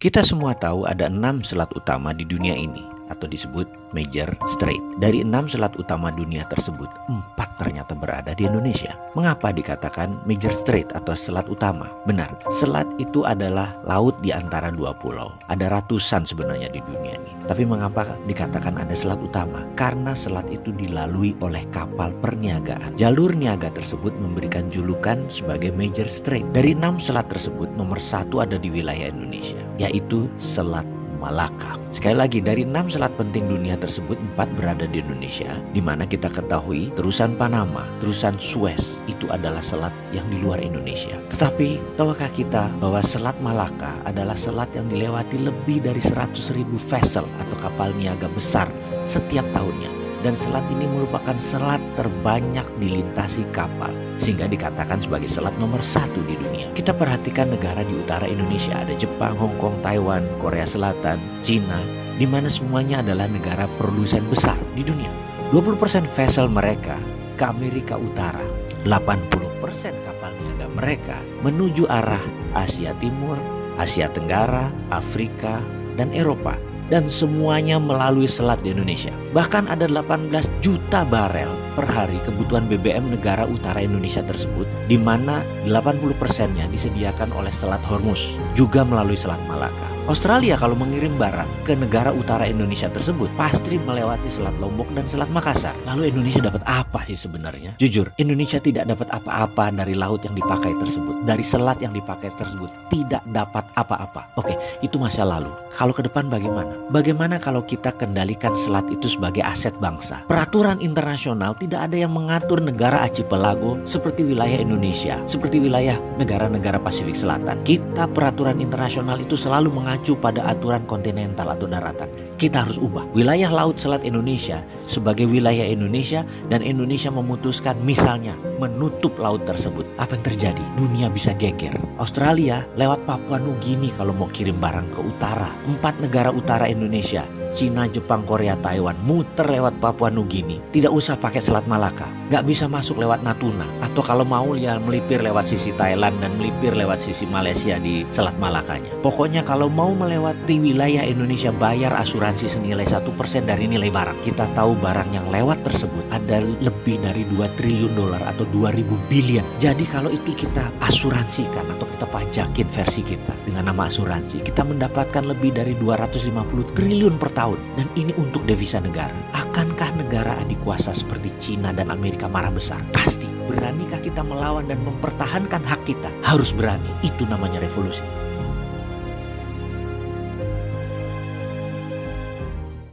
Kita semua tahu ada 6 selat utama di dunia ini atau disebut Major Strait. Dari 6 selat utama dunia tersebut, 4 ternyata berada di Indonesia. Mengapa dikatakan Major Strait atau selat utama? Benar, selat itu adalah laut di antara dua pulau. Ada ratusan sebenarnya di dunia ini. Tapi mengapa dikatakan ada selat utama? Karena selat itu dilalui oleh kapal perniagaan. Jalur niaga tersebut memberikan julukan sebagai Major Strait. Dari 6 selat tersebut, nomor 1 ada di wilayah Indonesia, yaitu Selat Malaka. Sekali lagi, dari 6 selat penting dunia tersebut, 4 berada di Indonesia, di mana kita ketahui terusan Panama, terusan Suez itu adalah selat yang di luar Indonesia. Tetapi tahukah kita bahwa Selat Malaka adalah selat yang dilewati lebih dari 100.000 vessel atau kapal niaga besar setiap tahunnya. Dan selat ini merupakan selat terbanyak dilintasi kapal, sehingga dikatakan sebagai selat nomor 1 di dunia. Kita perhatikan negara di utara Indonesia, ada Jepang, Hong Kong, Taiwan, Korea Selatan, Cina, di mana semuanya adalah negara produsen besar di dunia. 20% vessel mereka ke Amerika Utara, 80% kapal niaga mereka menuju arah Asia Timur, Asia Tenggara, Afrika, dan Eropa. Dan semuanya melalui selat di Indonesia. Bahkan ada 18 juta barel per hari kebutuhan BBM negara utara Indonesia tersebut, di mana 80%-nya disediakan oleh Selat Hormuz, juga melalui Selat Malaka. Australia kalau mengirim barang ke negara utara Indonesia tersebut pasti melewati Selat Lombok dan Selat Makassar. Lalu Indonesia dapat apa sih sebenarnya? Jujur, Indonesia tidak dapat apa-apa dari laut yang dipakai tersebut, dari selat yang dipakai tersebut, tidak dapat apa-apa. Oke, itu masa lalu. Kalau ke depan bagaimana? Bagaimana kalau kita kendalikan selat itu sebagai aset bangsa? Peraturan internasional tidak ada yang mengatur negara archipelago seperti wilayah Indonesia, seperti wilayah negara-negara Pasifik Selatan. Kita peraturan internasional itu selalu mengacu pada aturan kontinental atau daratan. Kita harus ubah wilayah laut selat Indonesia sebagai wilayah Indonesia, dan Indonesia memutuskan misalnya menutup laut tersebut. Apa yang terjadi? Dunia bisa geger. Australia lewat Papua Nugini kalau mau kirim barang ke utara. 4 negara utara Indonesia, Cina, Jepang, Korea, Taiwan, muter lewat Papua Nugini. Tidak usah pakai Selat Malaka. Gak bisa masuk lewat Natuna. Atau kalau mau ya melipir lewat sisi Thailand dan melipir lewat sisi Malaysia di Selat Malakanya. Pokoknya kalau mau melewati wilayah Indonesia, bayar asuransi senilai 1% dari nilai barang. Kita tahu barang yang lewat tersebut ada lebih dari 2 triliun dolar atau 2.000 billion. Jadi kalau itu kita asuransikan atau kita pajakin versi kita dengan nama asuransi, kita mendapatkan lebih dari 250 triliun per tahun. Dan ini untuk devisa negara. Akankah negara adik kuasa seperti Cina dan Amerika marah besar? Pasti. Beranikah kita melawan dan mempertahankan hak kita? Harus berani. Itu namanya revolusi.